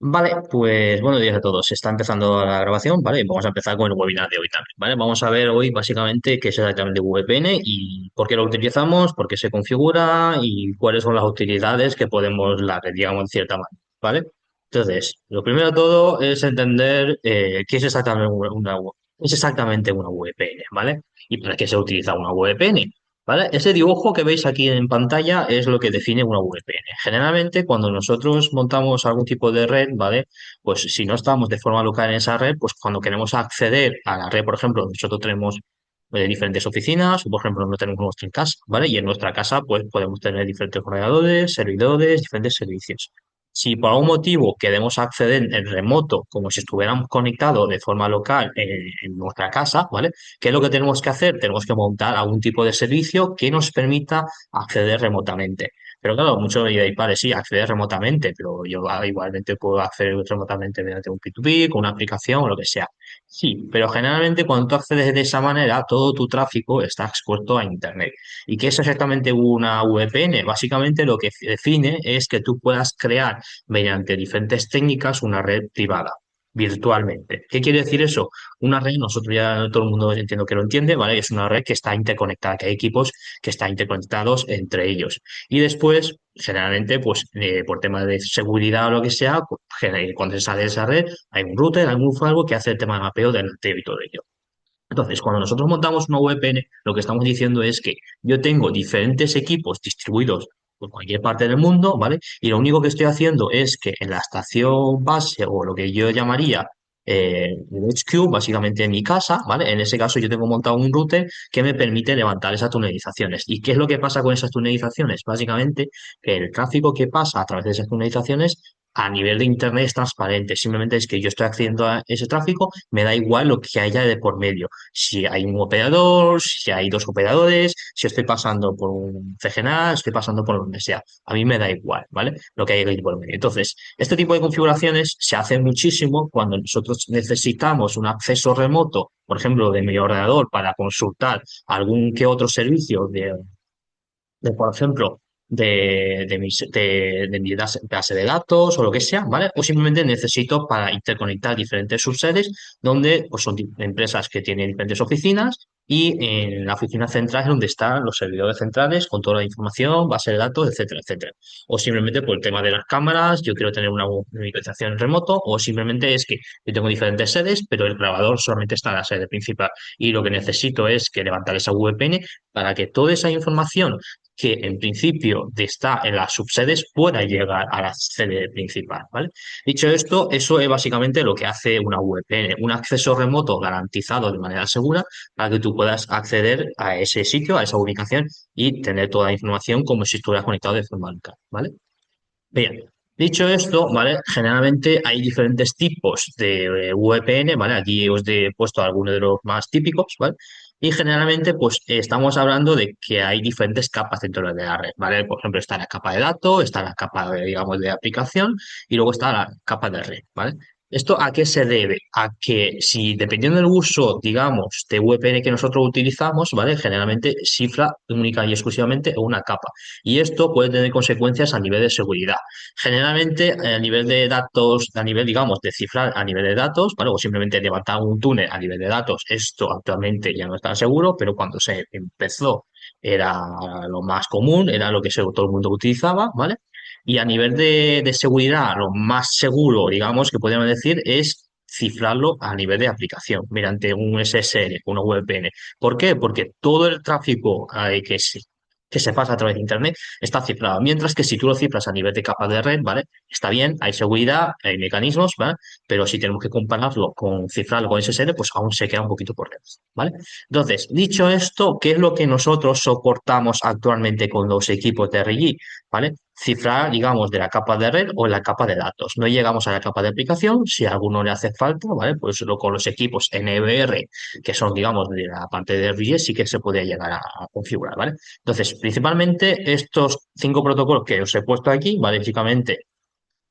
Vale, pues buenos días a todos. Se está empezando la grabación, ¿vale? Vamos a empezar con el webinar de hoy también, ¿vale? Vamos a ver hoy básicamente qué es exactamente VPN y por qué lo utilizamos, por qué se configura y cuáles son las utilidades que podemos dar, digamos, en cierta manera, ¿vale? Entonces, lo primero de todo es entender qué es exactamente es exactamente una VPN, ¿vale? Y para qué se utiliza una VPN. ¿Vale? Ese dibujo que veis aquí en pantalla es lo que define una VPN. Generalmente, cuando nosotros montamos algún tipo de red, ¿vale? Pues si no estamos de forma local en esa red, pues cuando queremos acceder a la red, por ejemplo, nosotros tenemos diferentes oficinas, o por ejemplo, no tenemos nuestra casa, ¿vale? Y en nuestra casa, pues podemos tener diferentes ordenadores, servidores, diferentes servicios. Si por algún motivo queremos acceder en remoto, como si estuviéramos conectados de forma local en nuestra casa, ¿vale? ¿Qué es lo que tenemos que hacer? Tenemos que montar algún tipo de servicio que nos permita acceder remotamente. Pero claro, muchos diréis, vale, sí, acceder remotamente, pero yo igualmente puedo acceder remotamente mediante un P2P, con una aplicación o lo que sea. Sí, pero generalmente cuando tú accedes de esa manera, todo tu tráfico está expuesto a Internet. ¿Y qué es exactamente una VPN? Básicamente lo que define es que tú puedas crear mediante diferentes técnicas una red privada virtualmente. ¿Qué quiere decir eso? Una red, nosotros ya todo el mundo entiendo que lo entiende, ¿vale? Es una red que está interconectada, que hay equipos que están interconectados entre ellos. Y después, generalmente, pues por temas de seguridad o lo que sea, pues, cuando se sale de esa red, hay un router, hay un firewall que hace el tema de mapeo del anteo y todo ello. Entonces, cuando nosotros montamos una VPN, lo que estamos diciendo es que yo tengo diferentes equipos distribuidos por cualquier parte del mundo, ¿vale? Y lo único que estoy haciendo es que en la estación base o lo que yo llamaría el HQ, básicamente en mi casa, ¿vale? En ese caso yo tengo montado un router que me permite levantar esas tunelizaciones. ¿Y qué es lo que pasa con esas tunelizaciones? Básicamente que el tráfico que pasa a través de esas tunelizaciones a nivel de Internet es transparente. Simplemente es que yo estoy accediendo a ese tráfico, me da igual lo que haya de por medio si hay un operador, si hay dos operadores, si estoy pasando por un CGNA, estoy pasando por donde sea. A mí me da igual, ¿vale? Lo que hay ahí por medio. Entonces, este tipo de configuraciones se hacen muchísimo cuando nosotros necesitamos un acceso remoto, por ejemplo, de mi ordenador para consultar algún que otro servicio por ejemplo, de mi base de datos o lo que sea, ¿vale? O simplemente necesito para interconectar diferentes subsedes donde pues, son empresas que tienen diferentes oficinas y en la oficina central es donde están los servidores centrales con toda la información, base de datos, etcétera, etcétera. O simplemente por el tema de las cámaras, yo quiero tener una monitorización en remoto, o simplemente es que yo tengo diferentes sedes, pero el grabador solamente está en la sede principal y lo que necesito es que levantar esa VPN para que toda esa información que en principio está en las subsedes pueda llegar a la sede principal, ¿vale? Dicho esto, eso es básicamente lo que hace una VPN, un acceso remoto garantizado de manera segura para que tú puedas acceder a ese sitio, a esa ubicación y tener toda la información como si estuvieras conectado de forma local, ¿vale? Bien, dicho esto, ¿vale? Generalmente hay diferentes tipos de VPN, ¿vale? Aquí os he puesto algunos de los más típicos, ¿vale? Y generalmente, pues estamos hablando de que hay diferentes capas dentro de la red, ¿vale? Por ejemplo, está la capa de datos, está la capa de, digamos, de aplicación y luego está la capa de red, ¿vale? ¿Esto a qué se debe? A que si dependiendo del uso, digamos, de VPN que nosotros utilizamos, ¿vale? Generalmente cifra única y exclusivamente una capa. Y esto puede tener consecuencias a nivel de seguridad. Generalmente, a nivel de datos, a nivel, digamos, de cifrar a nivel de datos, ¿vale? O simplemente levantar un túnel a nivel de datos, esto actualmente ya no está seguro, pero cuando se empezó era lo más común, era lo que todo el mundo utilizaba, ¿vale? Y a nivel de seguridad, lo más seguro, digamos, que podríamos decir es cifrarlo a nivel de aplicación mediante un SSL, una VPN. ¿Por qué? Porque todo el tráfico que se pasa a través de Internet está cifrado. Mientras que si tú lo cifras a nivel de capa de red, ¿vale? Está bien, hay seguridad, hay mecanismos, ¿vale? Pero si tenemos que compararlo con cifrarlo con SSL, pues aún se queda un poquito por debajo, ¿vale? Entonces, dicho esto, ¿qué es lo que nosotros soportamos actualmente con los equipos de RG? ¿Vale? Cifrar, digamos, de la capa de red o la capa de datos. No llegamos a la capa de aplicación, si a alguno le hace falta, ¿vale? Pues con los equipos NVR, que son, digamos, de la parte de RG, sí que se puede llegar a configurar, ¿vale? Entonces, principalmente estos cinco protocolos que os he puesto aquí, ¿vale? Básicamente,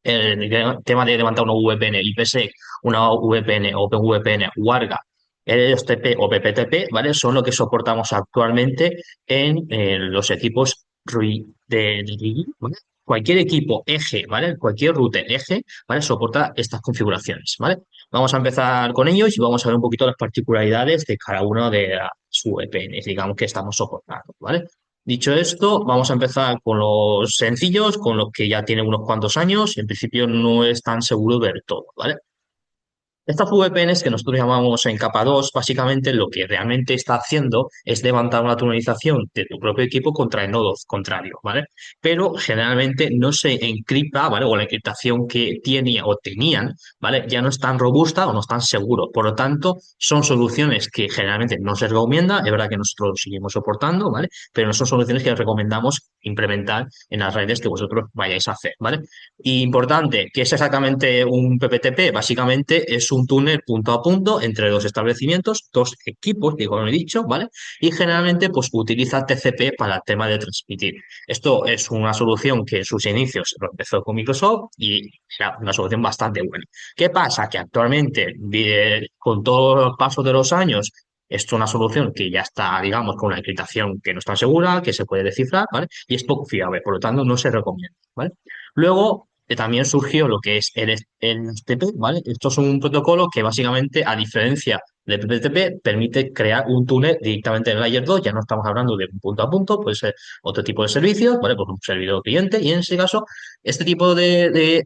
el tema de levantar una VPN IPsec, una VPN, OpenVPN, WARGA, LSTP o PPTP, ¿vale? Son lo que soportamos actualmente en los equipos RUI, de Rigi, ¿vale? Cualquier equipo eje, ¿vale? Cualquier router eje, ¿vale? Soporta estas configuraciones, ¿vale? Vamos a empezar con ellos y vamos a ver un poquito las particularidades de cada uno de las VPNs, digamos, que estamos soportando, ¿vale? Dicho esto, vamos a empezar con los sencillos, con los que ya tienen unos cuantos años y en principio no es tan seguro del todo, ¿vale? Estas VPNs que nosotros llamamos en capa 2, básicamente lo que realmente está haciendo es levantar una tunelización de tu propio equipo contra el nodo contrario, ¿vale? Pero generalmente no se encripta, ¿vale? O la encriptación que tenía o tenían, ¿vale? Ya no es tan robusta o no es tan seguro. Por lo tanto, son soluciones que generalmente no se recomienda, es verdad que nosotros lo seguimos soportando, ¿vale? Pero no son soluciones que recomendamos implementar en las redes que vosotros vayáis a hacer, ¿vale? Y importante, ¿qué es exactamente un PPTP? Básicamente es un túnel punto a punto entre dos establecimientos, dos equipos, que como he dicho, ¿vale? Y generalmente pues utiliza TCP para el tema de transmitir. Esto es una solución que en sus inicios lo empezó con Microsoft y era una solución bastante buena. ¿Qué pasa? Que actualmente, con todos los pasos de los años, esto es una solución que ya está, digamos, con una encriptación que no está segura, que se puede descifrar, ¿vale? Y es poco fiable, por lo tanto no se recomienda, ¿vale? Luego también surgió lo que es el FTP, ¿vale? Esto es un protocolo que básicamente, a diferencia del PTP, permite crear un túnel directamente en el Layer 2, ya no estamos hablando de un punto a punto, puede ser otro tipo de servicios, ¿vale? Pues un servidor cliente, y en ese caso, este tipo de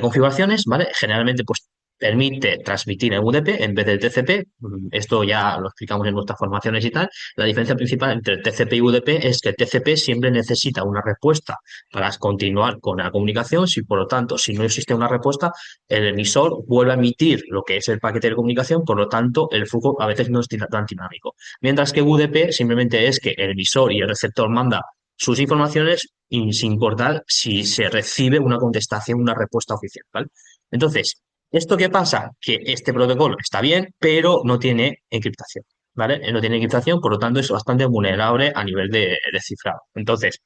configuraciones, ¿vale? Generalmente, pues permite transmitir en UDP en vez del TCP. Esto ya lo explicamos en nuestras formaciones y tal. La diferencia principal entre TCP y UDP es que el TCP siempre necesita una respuesta para continuar con la comunicación. Si, por lo tanto, si no existe una respuesta, el emisor vuelve a emitir lo que es el paquete de comunicación, por lo tanto, el flujo a veces no es tan dinámico. Mientras que UDP simplemente es que el emisor y el receptor manda sus informaciones y sin importar si se recibe una contestación, una respuesta oficial, ¿vale? Entonces, ¿esto qué pasa? Que este protocolo está bien, pero no tiene encriptación, ¿vale? No tiene encriptación, por lo tanto es bastante vulnerable a nivel de cifrado. Entonces,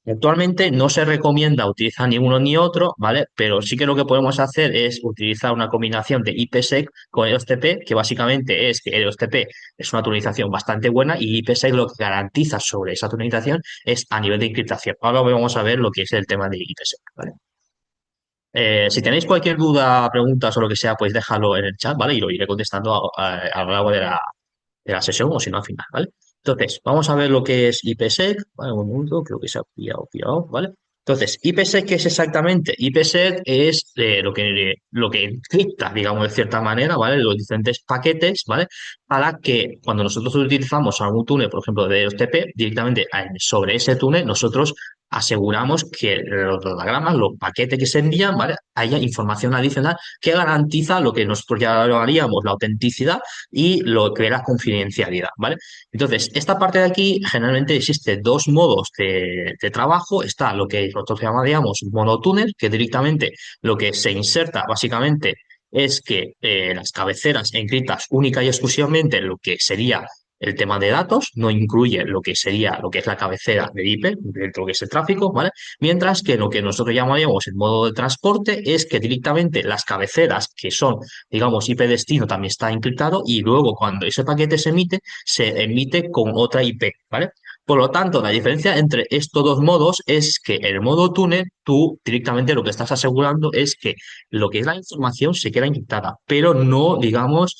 actualmente no se recomienda utilizar ni uno ni otro, ¿vale? Pero sí que lo que podemos hacer es utilizar una combinación de IPsec con EOSTP, que básicamente es que EOSTP es una tunelización bastante buena y IPsec lo que garantiza sobre esa tunelización es a nivel de encriptación. Ahora vamos a ver lo que es el tema de IPsec, ¿vale? Si tenéis cualquier duda, preguntas o lo que sea, pues déjalo en el chat, ¿vale? Y lo iré contestando a lo largo de la sesión o si no al final, ¿vale? Entonces, vamos a ver lo que es IPsec, ¿vale? Un minuto, creo que se ha pillado, ¿vale? Entonces, IPsec, ¿qué es exactamente? IPsec es lo que encripta, digamos, de cierta manera, ¿vale? Los diferentes paquetes, ¿vale? Para que cuando nosotros utilizamos algún túnel, por ejemplo, de OSTP, directamente sobre ese túnel, nosotros aseguramos que los datagramas, los paquetes que se envían, ¿vale? Haya información adicional que garantiza lo que nosotros ya lo haríamos, la autenticidad y lo que es la confidencialidad, ¿vale? Entonces, esta parte de aquí generalmente existe dos modos de trabajo. Está lo que nosotros llamaríamos monotúnel, que directamente lo que se inserta básicamente es que las cabeceras encriptas única y exclusivamente lo que sería el tema de datos, no incluye lo que sería lo que es la cabecera de IP, dentro de lo que es el tráfico, ¿vale? Mientras que lo que nosotros llamaríamos el modo de transporte es que directamente las cabeceras que son, digamos, IP destino también está encriptado y luego cuando ese paquete se emite con otra IP, ¿vale? Por lo tanto, la diferencia entre estos dos modos es que el modo túnel, tú directamente lo que estás asegurando es que lo que es la información se queda encriptada, pero no, digamos,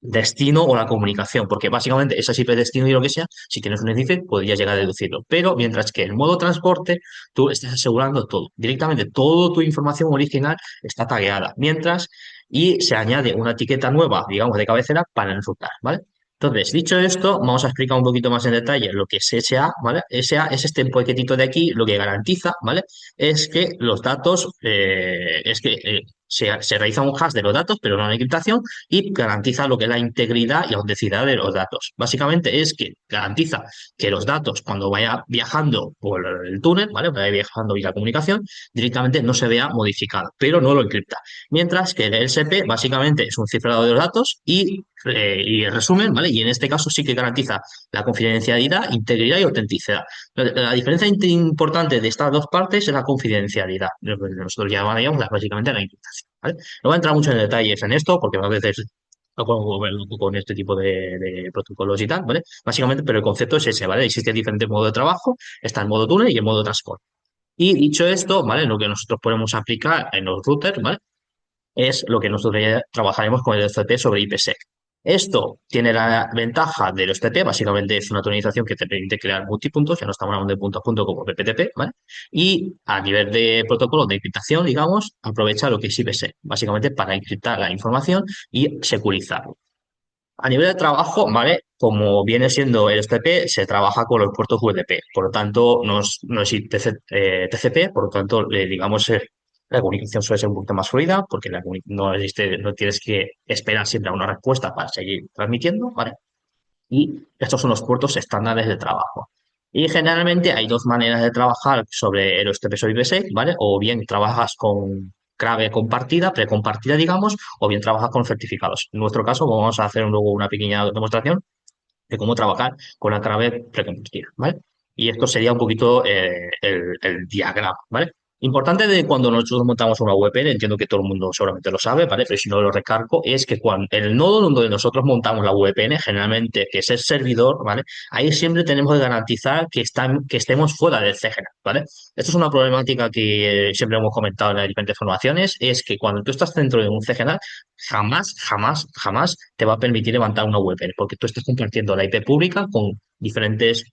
destino o la comunicación, porque básicamente esa IP destino y lo que sea, si tienes un endife, podrías llegar a deducirlo. Pero mientras que el modo transporte, tú estás asegurando todo. Directamente, toda tu información original está tagueada. Y se añade una etiqueta nueva, digamos, de cabecera para enrutar, ¿vale? Entonces, dicho esto, vamos a explicar un poquito más en detalle lo que es SA, ¿vale? SA es este paquetito de aquí, lo que garantiza, ¿vale? Es que los datos, se realiza un hash de los datos, pero no una encriptación, y garantiza lo que es la integridad y la autenticidad de los datos. Básicamente es que garantiza que los datos, cuando vaya viajando por el túnel, ¿vale? Vaya viajando vía comunicación, directamente no se vea modificado, pero no lo encripta. Mientras que el LSP básicamente es un cifrado de los datos y resumen, ¿vale? Y en este caso sí que garantiza la confidencialidad, integridad y autenticidad. La diferencia importante de estas dos partes es la confidencialidad. Nosotros llamaríamos básicamente la encriptación, ¿vale? No voy a entrar mucho en detalles en esto porque a veces con este tipo de protocolos y tal, ¿vale? Básicamente, pero el concepto es ese, ¿vale? Existen diferentes modos de trabajo, está el modo túnel y el modo transporte. Y dicho esto, ¿vale? Lo que nosotros podemos aplicar en los routers, ¿vale? Es lo que nosotros ya trabajaremos con el FTP sobre IPsec. Esto tiene la ventaja del FTP, básicamente es una tonización que te permite crear multipuntos, ya no estamos hablando de punto a punto como PPTP, ¿vale? Y a nivel de protocolo de encriptación, digamos, aprovecha lo que es IPsec, básicamente para encriptar la información y securizarlo. A nivel de trabajo, ¿vale? Como viene siendo el FTP, se trabaja con los puertos UDP, por lo tanto, no es TCP, por lo tanto, digamos, la comunicación suele ser un poquito más fluida, porque no existe, no tienes que esperar siempre a una respuesta para seguir transmitiendo, ¿vale? Y estos son los puertos estándares de trabajo. Y generalmente hay dos maneras de trabajar sobre el HTTP sobre IPsec, ¿vale? O bien trabajas con clave compartida, precompartida, digamos, o bien trabajas con certificados. En nuestro caso, vamos a hacer luego una pequeña demostración de cómo trabajar con la clave precompartida, ¿vale? Y esto sería un poquito el diagrama, ¿vale? Importante de cuando nosotros montamos una VPN, entiendo que todo el mundo seguramente lo sabe, ¿vale? Pero si no lo recargo, es que cuando el nodo donde nosotros montamos la VPN, generalmente, que es el servidor, ¿vale? Ahí siempre tenemos que garantizar que estemos fuera del CGNAT, ¿vale? Esto es una problemática que siempre hemos comentado en las diferentes formaciones, es que cuando tú estás dentro de un CGNAT, jamás te va a permitir levantar una VPN, porque tú estás compartiendo la IP pública con diferentes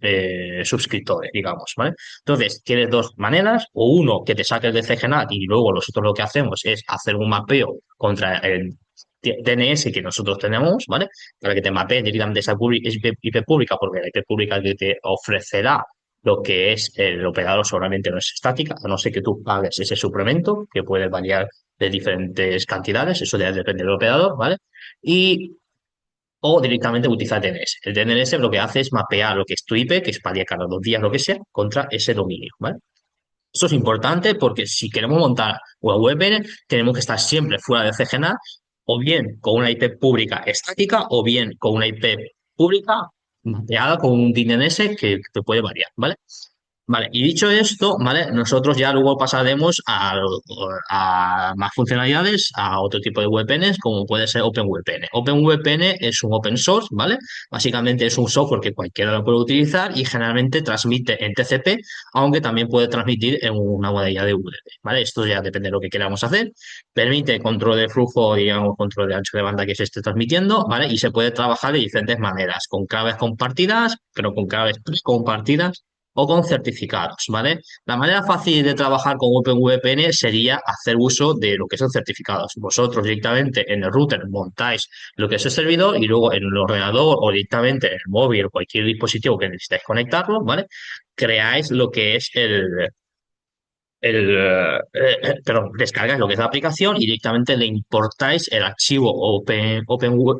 suscriptores, digamos, ¿vale? Entonces, tienes dos maneras, o uno, que te saques de CGNAT y luego nosotros lo que hacemos es hacer un mapeo contra el DNS que nosotros tenemos, ¿vale? Para que te mapeen directamente esa IP pública, porque la IP pública que te ofrecerá lo que es el operador seguramente no es estática, a no ser que tú pagues ese suplemento, que puede variar de diferentes cantidades, eso ya depende del operador, ¿vale? Y, o directamente utilizar DNS. El DNS lo que hace es mapear lo que es tu IP, que es para día, cada 2 días, lo que sea, contra ese dominio, ¿vale? Esto es importante porque si queremos montar una VPN, tenemos que estar siempre fuera de CGNAT, o bien con una IP pública estática, o bien con una IP pública mapeada con un DNS que puede variar, ¿vale? Vale, y dicho esto, ¿vale? Nosotros ya luego pasaremos a más funcionalidades, a otro tipo de VPNs, como puede ser OpenVPN. OpenVPN es un open source, ¿vale? Básicamente es un software que cualquiera lo puede utilizar y generalmente transmite en TCP, aunque también puede transmitir en una modalidad de UDP, ¿vale? Esto ya depende de lo que queramos hacer. Permite control de flujo, digamos, control de ancho de banda que se esté transmitiendo, ¿vale? Y se puede trabajar de diferentes maneras, con claves compartidas, pero con claves compartidas o con certificados, ¿vale? La manera fácil de trabajar con OpenVPN sería hacer uso de lo que son certificados. Vosotros directamente en el router montáis lo que es el servidor y luego en el ordenador o directamente en el móvil o cualquier dispositivo que necesitáis conectarlo, ¿vale? Creáis lo que es perdón, descargáis lo que es la aplicación y directamente le importáis el archivo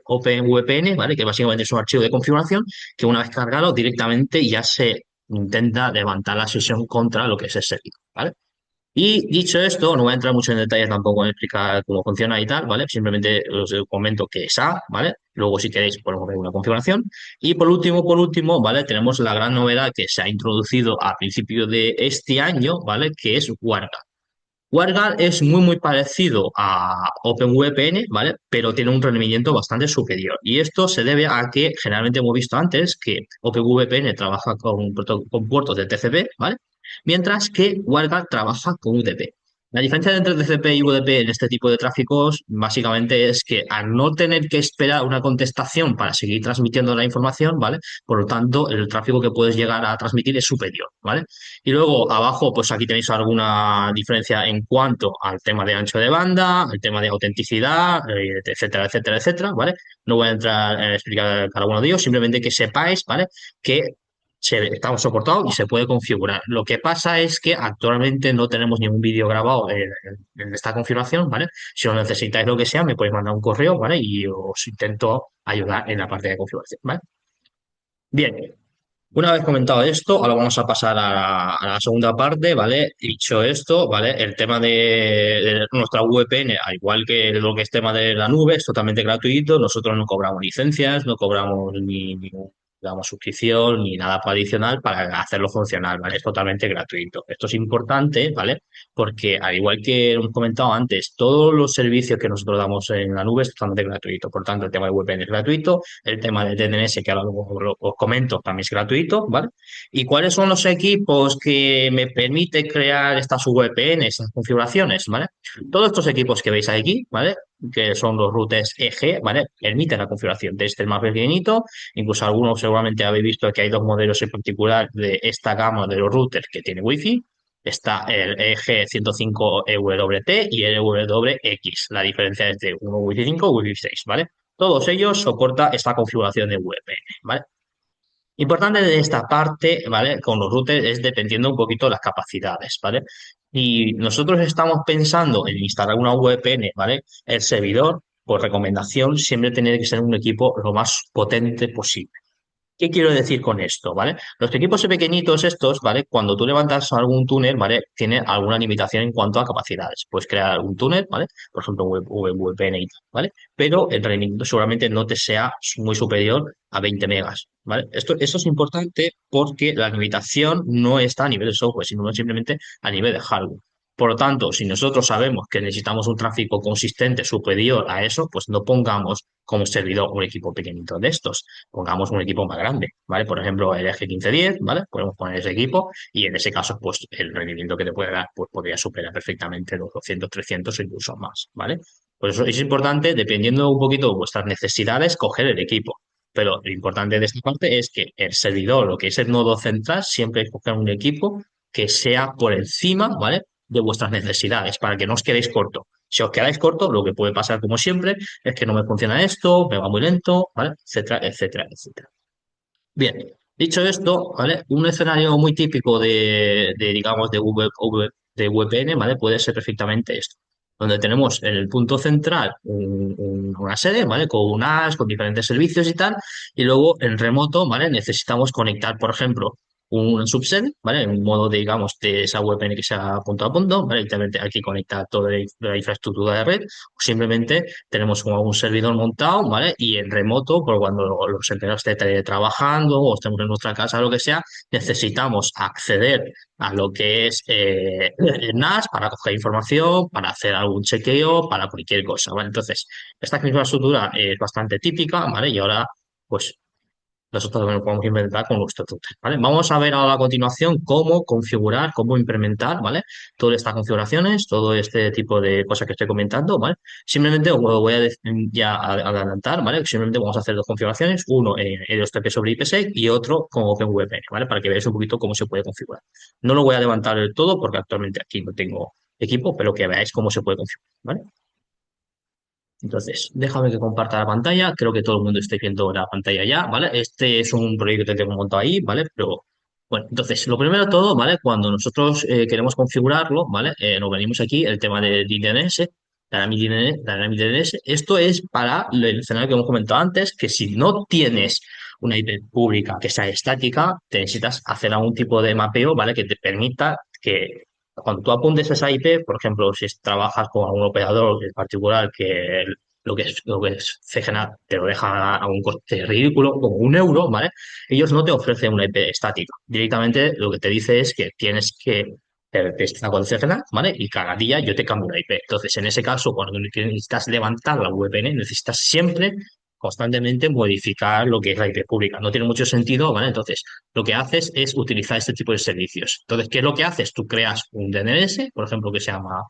OpenVPN, ¿vale? Que básicamente es un archivo de configuración que una vez cargado directamente ya se intenta levantar la sesión contra lo que es el servidor, ¿vale? Y dicho esto, no voy a entrar mucho en detalle tampoco en explicar cómo funciona y tal, ¿vale? Simplemente os comento que es A, ¿vale? Luego, si queréis, podemos ver una configuración. Y por último, ¿vale? Tenemos la gran novedad que se ha introducido a principio de este año, ¿vale? Que es WarGat. WarGat es muy parecido a OpenVPN, ¿vale? Pero tiene un rendimiento bastante superior. Y esto se debe a que generalmente hemos visto antes que OpenVPN trabaja con puertos de TCP, ¿vale? Mientras que WarGat trabaja con UDP. La diferencia entre TCP y UDP en este tipo de tráficos básicamente es que al no tener que esperar una contestación para seguir transmitiendo la información, ¿vale? Por lo tanto, el tráfico que puedes llegar a transmitir es superior, ¿vale? Y luego abajo, pues aquí tenéis alguna diferencia en cuanto al tema de ancho de banda, el tema de autenticidad, etcétera, ¿vale? No voy a entrar a explicar cada uno de ellos, simplemente que sepáis, ¿vale? Que estamos soportados y se puede configurar. Lo que pasa es que actualmente no tenemos ningún vídeo grabado en esta configuración, ¿vale? Si os necesitáis lo que sea, me podéis mandar un correo, ¿vale? Y os intento ayudar en la parte de configuración, ¿vale? Bien, una vez comentado esto, ahora vamos a pasar a la segunda parte, ¿vale? Dicho esto, ¿vale? El tema de nuestra VPN, al igual que lo que es tema de la nube, es totalmente gratuito. Nosotros no cobramos licencias, no cobramos ni digamos, suscripción ni nada adicional para hacerlo funcionar, ¿vale? Es totalmente gratuito. Esto es importante, ¿vale? Porque al igual que hemos comentado antes, todos los servicios que nosotros damos en la nube es totalmente gratuito. Por tanto, el tema de VPN es gratuito, el tema de DNS, que ahora luego os comento, también es gratuito, ¿vale? ¿Y cuáles son los equipos que me permite crear estas VPNs, estas configuraciones, ¿vale? Todos estos equipos que veis aquí, ¿vale? Que son los routers EG, ¿vale? Permiten la configuración de este más pequeñito. Incluso algunos seguramente habéis visto que hay dos modelos en particular de esta gama de los routers que tiene Wi-Fi. Está el EG 105 EWT y el EWX. La diferencia es de uno Wi-Fi 5 y Wi-Fi 6, ¿vale? Todos ellos soportan esta configuración de VPN, ¿vale? Importante de esta parte, ¿vale? Con los routers es dependiendo un poquito de las capacidades, ¿vale? Y nosotros estamos pensando en instalar una VPN, ¿vale? El servidor, por recomendación, siempre tiene que ser un equipo lo más potente posible. ¿Qué quiero decir con esto, ¿vale? Los equipos pequeñitos estos, ¿vale? Cuando tú levantas algún túnel, ¿vale? Tiene alguna limitación en cuanto a capacidades. Puedes crear algún túnel, ¿vale? Por ejemplo, VPN y tal, ¿vale? Pero el rendimiento seguramente no te sea muy superior a 20 megas, ¿vale? Esto es importante porque la limitación no está a nivel de software, sino simplemente a nivel de hardware. Por lo tanto, si nosotros sabemos que necesitamos un tráfico consistente superior a eso, pues no pongamos como servidor un equipo pequeñito de estos, pongamos un equipo más grande, ¿vale? Por ejemplo, el G 1510, ¿vale? Podemos poner ese equipo y en ese caso, pues el rendimiento que te puede dar, pues podría superar perfectamente los 200, 300 o incluso más, ¿vale? Por eso es importante, dependiendo un poquito de vuestras necesidades, coger el equipo. Pero lo importante de esta parte es que el servidor, lo que es el nodo central, siempre hay que coger un equipo que sea por encima, ¿vale? De vuestras necesidades, para que no os quedéis corto. Si os quedáis corto, lo que puede pasar, como siempre, es que no me funciona esto, me va muy lento, ¿vale? Etcétera, etcétera, etcétera. Bien, dicho esto, ¿vale? Un escenario muy típico digamos, de VPN, ¿vale? Puede ser perfectamente esto, donde tenemos en el punto central una sede, ¿vale? Con un NAS, con diferentes servicios y tal, y luego en remoto, ¿vale? Necesitamos conectar, por ejemplo, un subsede, ¿vale? En un modo, digamos, de esa VPN que sea punto a punto, ¿vale? Y también hay que conectar toda la infraestructura de red, o simplemente tenemos como un servidor montado, ¿vale? Y en remoto, por cuando los empleados estén trabajando o estemos en nuestra casa, lo que sea, necesitamos acceder a lo que es el NAS para coger información, para hacer algún chequeo, para cualquier cosa, ¿vale? Entonces, esta infraestructura es bastante típica, ¿vale? Y ahora, pues nosotros también lo podemos implementar con nuestro router, ¿vale? Vamos a ver ahora a continuación cómo configurar, cómo implementar, ¿vale? Todas estas configuraciones, todo este tipo de cosas que estoy comentando, ¿vale? Simplemente os voy a ya a adelantar, ¿vale? Simplemente vamos a hacer dos configuraciones, uno en HTTP sobre IPsec y otro con OpenVPN, ¿vale? Para que veáis un poquito cómo se puede configurar. No lo voy a levantar del todo porque actualmente aquí no tengo equipo, pero que veáis cómo se puede configurar, ¿vale? Entonces, déjame que comparta la pantalla. Creo que todo el mundo esté viendo la pantalla ya, ¿vale? Este es un proyecto que tengo montado ahí, ¿vale? Pero, bueno, entonces, lo primero de todo, ¿vale? Cuando nosotros queremos configurarlo, ¿vale? Nos venimos aquí, el tema de DNS, Dynamic DNS. Esto es para el escenario que hemos comentado antes, que si no tienes una IP pública que sea estática, te necesitas hacer algún tipo de mapeo, ¿vale? Que te permita que cuando tú apuntes a esa IP, por ejemplo, si trabajas con algún operador en particular que lo que es CGNAT te lo deja a un coste ridículo, como 1 euro, ¿vale? Ellos no te ofrecen una IP estática. Directamente lo que te dice es que tienes que te está con CGNAT, ¿vale? Y cada día yo te cambio una IP. Entonces, en ese caso, cuando necesitas levantar la VPN, necesitas siempre constantemente modificar lo que es la IP pública. No tiene mucho sentido, ¿vale? Entonces, lo que haces es utilizar este tipo de servicios. Entonces, ¿qué es lo que haces? Tú creas un DNS, por ejemplo, que se llama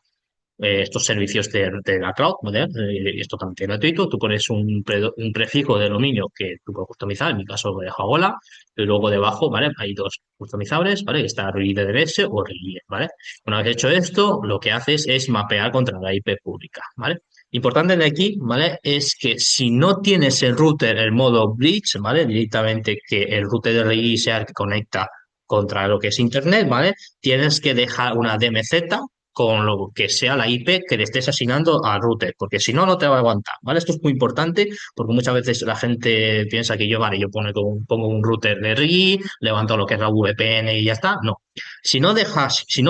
estos servicios de la cloud, ¿vale? Y es totalmente gratuito. Tú pones un prefijo de dominio que tú puedes customizar, en mi caso lo dejo hola, y luego debajo, ¿vale? Hay dos customizables, ¿vale? Está DNS o RELIE, ¿vale? Una vez hecho esto, lo que haces es mapear contra la IP pública, ¿vale? Importante de aquí, ¿vale? Es que si no tienes el router, el modo bridge, ¿vale? Directamente que el router de RELIE sea el que conecta contra lo que es Internet, ¿vale? Tienes que dejar una DMZ con lo que sea la IP que le estés asignando al router, porque si no, no te va a aguantar, ¿vale? Esto es muy importante porque muchas veces la gente piensa que yo, vale, yo pongo un router de RI, levanto lo que es la VPN y ya está. No. Si no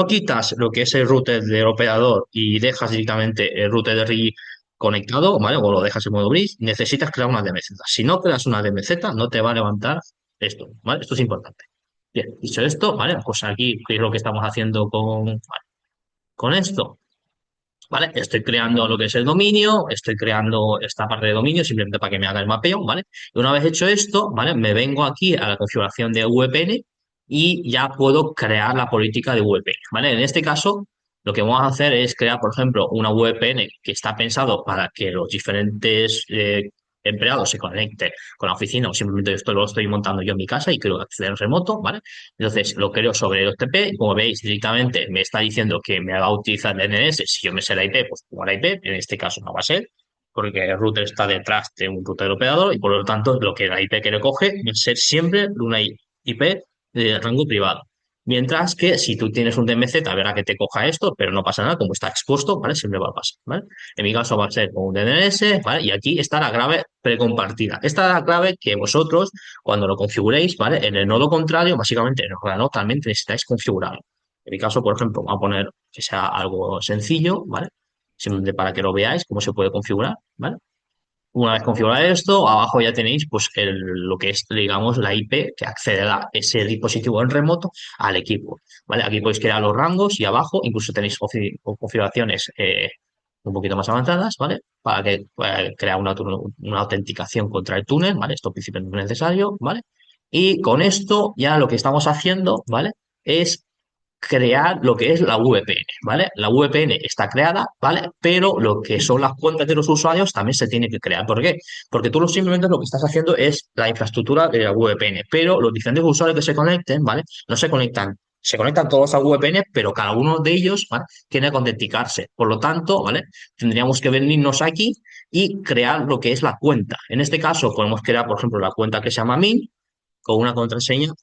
quitas lo que es el router del operador y dejas directamente el router de RI conectado, ¿vale? O lo dejas en modo bridge, necesitas crear una DMZ. Si no creas una DMZ, no te va a levantar Esto, ¿vale? Esto es importante. Bien, dicho esto, ¿vale? Pues aquí, ¿qué es lo que estamos haciendo con esto? ¿Vale? Estoy creando lo que es el dominio, estoy creando esta parte de dominio simplemente para que me haga el mapeo, ¿vale? Y una vez hecho esto, ¿vale? Me vengo aquí a la configuración de VPN y ya puedo crear la política de VPN, ¿vale? En este caso, lo que vamos a hacer es crear, por ejemplo, una VPN que está pensado para que los diferentes empleados se conecten con la oficina o simplemente esto lo estoy montando yo en mi casa y quiero acceder en remoto, ¿vale? Entonces lo creo sobre el OTP y como veis directamente me está diciendo que me va a utilizar el DNS. Si yo me sé la IP, pues pongo la IP, en este caso no va a ser, porque el router está detrás de un router operador y por lo tanto lo que la IP que le coge va a ser siempre una IP de rango privado. Mientras que si tú tienes un DMZ, verá que te coja esto, pero no pasa nada, como está expuesto, ¿vale? Siempre va a pasar, ¿vale? En mi caso va a ser con un DNS, ¿vale? Y aquí está la clave precompartida. Esta es la clave que vosotros cuando lo configuréis, ¿vale? En el nodo contrario, básicamente en el ordenador también necesitáis configurarlo. En mi caso, por ejemplo, voy a poner que sea algo sencillo, ¿vale? Simplemente para que lo veáis cómo se puede configurar, ¿vale? Una vez configurado esto, abajo ya tenéis pues lo que es, digamos, la IP que accederá ese dispositivo en remoto al equipo, ¿vale? Aquí podéis crear los rangos y abajo incluso tenéis configuraciones un poquito más avanzadas, ¿vale? Para que crear una autenticación contra el túnel, ¿vale? Esto al principio no es necesario, ¿vale? Y con esto ya lo que estamos haciendo, ¿vale? Es crear lo que es la VPN, ¿vale? La VPN está creada, ¿vale? Pero lo que son las cuentas de los usuarios también se tiene que crear. ¿Por qué? Porque tú simplemente lo que estás haciendo es la infraestructura de la VPN, pero los diferentes usuarios que se conecten, ¿vale? No se conectan. Se conectan todos a VPN, pero cada uno de ellos, ¿vale? Tiene que autenticarse. Por lo tanto, ¿vale? Tendríamos que venirnos aquí y crear lo que es la cuenta. En este caso, podemos crear, por ejemplo, la cuenta que se llama min con una contraseña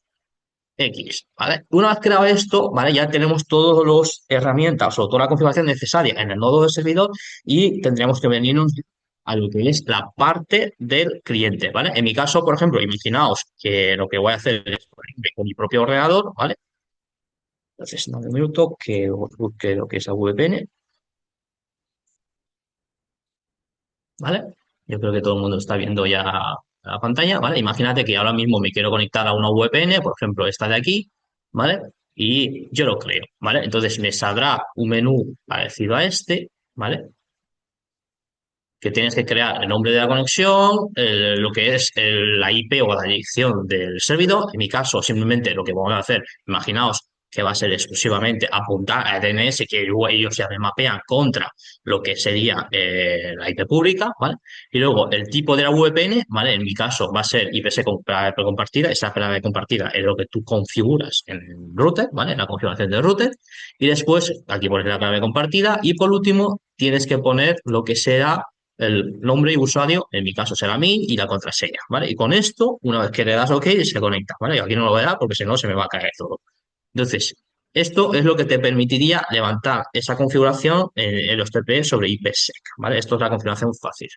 X, ¿vale? Una vez creado esto, ¿vale? Ya tenemos todas las herramientas o toda la configuración necesaria en el nodo del servidor y tendríamos que venirnos a lo que es la parte del cliente, ¿vale? En mi caso, por ejemplo, imaginaos que lo que voy a hacer es con mi propio ordenador, ¿vale? Entonces, dame un minuto que busque lo que es la VPN, ¿vale? Yo creo que todo el mundo está viendo ya la pantalla, ¿vale? Imagínate que ahora mismo me quiero conectar a una VPN, por ejemplo, esta de aquí, ¿vale? Y yo lo creo, ¿vale? Entonces me saldrá un menú parecido a este, ¿vale? Que tienes que crear el nombre de la conexión, lo que es la IP o la dirección del servidor. En mi caso, simplemente lo que vamos a hacer, imaginaos que va a ser exclusivamente apuntar al DNS que luego ellos ya me mapean contra lo que sería la IP pública, ¿vale? Y luego el tipo de la VPN, ¿vale? En mi caso va a ser IPsec compartida, esa clave compartida es lo que tú configuras en el router, ¿vale? En la configuración del router. Y después, aquí pones la clave compartida y por último tienes que poner lo que será el nombre y usuario, en mi caso será mí, y la contraseña, ¿vale? Y con esto, una vez que le das OK, se conecta, ¿vale? Y aquí no lo voy a dar porque si no se me va a caer todo. Entonces, esto es lo que te permitiría levantar esa configuración en los TP sobre IPsec, ¿vale? Esto es la configuración fácil.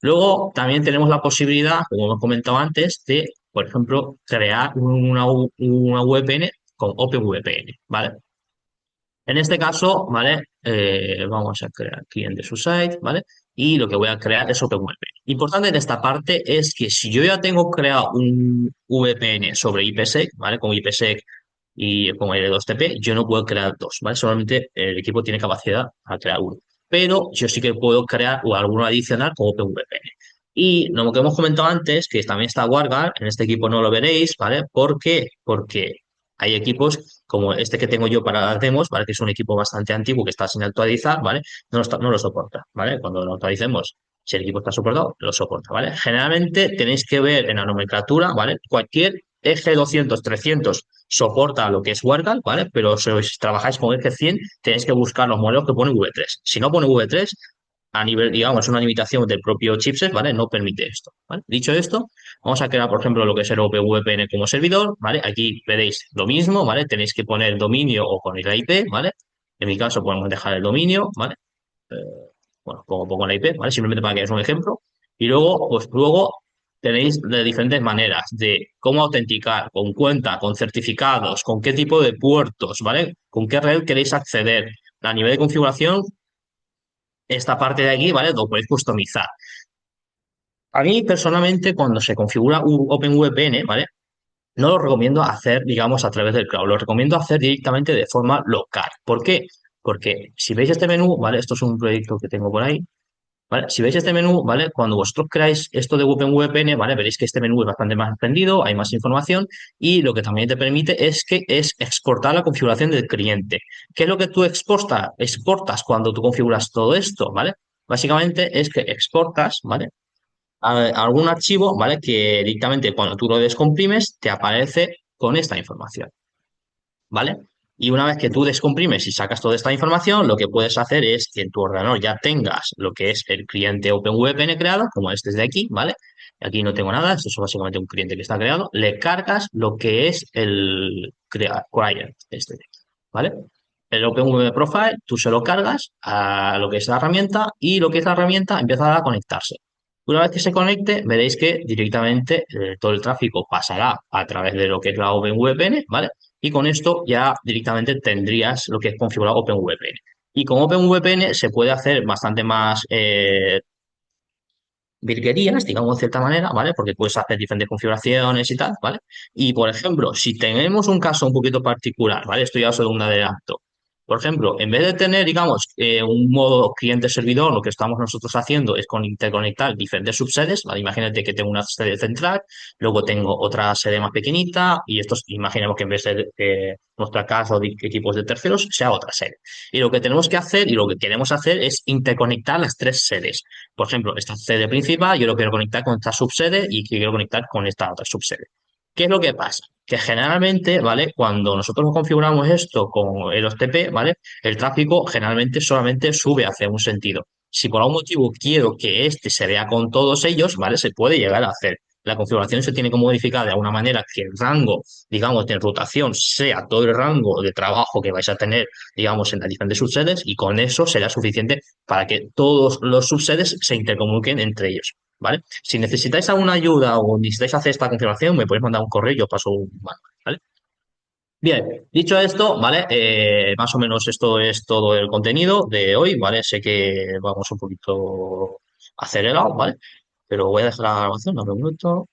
Luego, también tenemos la posibilidad, como hemos comentado antes, de, por ejemplo, crear una VPN con OpenVPN, ¿vale? En este caso, ¿vale? Vamos a crear cliente su site, ¿vale? Y lo que voy a crear es OpenVPN. Importante en esta parte es que si yo ya tengo creado un VPN sobre IPsec, ¿vale? Con IPsec y con L2TP, yo no puedo crear dos, ¿vale? Solamente el equipo tiene capacidad para crear uno. Pero yo sí que puedo crear o alguno adicional con OpenVPN. Y lo que hemos comentado antes, que también está WarGuard, en este equipo no lo veréis, ¿vale? ¿Por qué? Porque hay equipos como este que tengo yo para las demos, ¿vale? Que es un equipo bastante antiguo que está sin actualizar, ¿vale? No lo soporta, ¿vale? Cuando lo actualicemos, si el equipo está soportado, lo soporta, ¿vale? Generalmente tenéis que ver en la nomenclatura, ¿vale? Cualquier eje 200, 300 soporta lo que es WarGuard, ¿vale? Pero si trabajáis con eje 100, tenéis que buscar los modelos que ponen V3. Si no pone V3, a nivel, digamos, una limitación del propio chipset, ¿vale? No permite esto, ¿vale? Dicho esto, vamos a crear, por ejemplo, lo que es el OpenVPN como servidor, ¿vale? Aquí veréis lo mismo, ¿vale? Tenéis que poner el dominio o con la IP, ¿vale? En mi caso podemos dejar el dominio, ¿vale? Eh, bueno, pongo la IP, ¿vale? Simplemente para que veáis un ejemplo. Y luego, pues luego tenéis de diferentes maneras de cómo autenticar, con cuenta, con certificados, con qué tipo de puertos, ¿vale? Con qué red queréis acceder. A nivel de configuración, esta parte de aquí, ¿vale? Lo podéis customizar. A mí, personalmente, cuando se configura OpenVPN, ¿vale? no lo recomiendo hacer, digamos, a través del cloud, lo recomiendo hacer directamente de forma local. ¿Por qué? Porque si veis este menú, ¿vale? Esto es un proyecto que tengo por ahí, ¿vale? Si veis este menú, ¿vale? Cuando vosotros creáis esto de OpenVPN, ¿vale? Veréis que este menú es bastante más extendido, hay más información y lo que también te permite es que es exportar la configuración del cliente. ¿Qué es lo que tú exportas cuando tú configuras todo esto, ¿vale? Básicamente es que exportas, ¿vale? Algún archivo, ¿vale? Que directamente cuando tú lo descomprimes te aparece con esta información, ¿vale? Y una vez que tú descomprimes y sacas toda esta información, lo que puedes hacer es que en tu ordenador ya tengas lo que es el cliente OpenVPN creado, como este es de aquí, ¿vale? Aquí no tengo nada, esto es básicamente un cliente que está creado. Le cargas lo que es el client, este de aquí, ¿vale? El OpenVPN Profile, tú se lo cargas a lo que es la herramienta y lo que es la herramienta empieza a conectarse. Una vez que se conecte, veréis que directamente todo el tráfico pasará a través de lo que es la OpenVPN, ¿vale? Y con esto ya directamente tendrías lo que es configurado OpenVPN. Y con OpenVPN se puede hacer bastante más virguerías, digamos de cierta manera, ¿vale? Porque puedes hacer diferentes configuraciones y tal, ¿vale? Y por ejemplo, si tenemos un caso un poquito particular, ¿vale? Esto ya es un adelanto. Por ejemplo, en vez de tener, digamos, un modo cliente-servidor, lo que estamos nosotros haciendo es interconectar diferentes subsedes, ¿vale? Imagínate que tengo una sede central, luego tengo otra sede más pequeñita y estos, imaginemos que en vez de nuestra casa o de equipos de terceros, sea otra sede. Y lo que tenemos que hacer y lo que queremos hacer es interconectar las tres sedes. Por ejemplo, esta sede principal, yo lo quiero conectar con esta subsede y quiero conectar con esta otra subsede. ¿Qué es lo que pasa? Que generalmente, ¿vale? Cuando nosotros configuramos esto con el OTP, ¿vale? El tráfico generalmente solamente sube hacia un sentido. Si por algún motivo quiero que este se vea con todos ellos, ¿vale? Se puede llegar a hacer. La configuración se tiene que modificar de alguna manera que el rango, digamos, de rotación sea todo el rango de trabajo que vais a tener, digamos, en las diferentes subsedes y con eso será suficiente para que todos los subsedes se intercomuniquen entre ellos, ¿vale? Si necesitáis alguna ayuda o necesitáis hacer esta configuración, me podéis mandar un correo y yo paso un manual, ¿vale? Bien, dicho esto, ¿vale? Más o menos esto es todo el contenido de hoy, ¿vale? Sé que vamos un poquito acelerados, ¿vale? Pero voy a dejar la grabación, un minuto.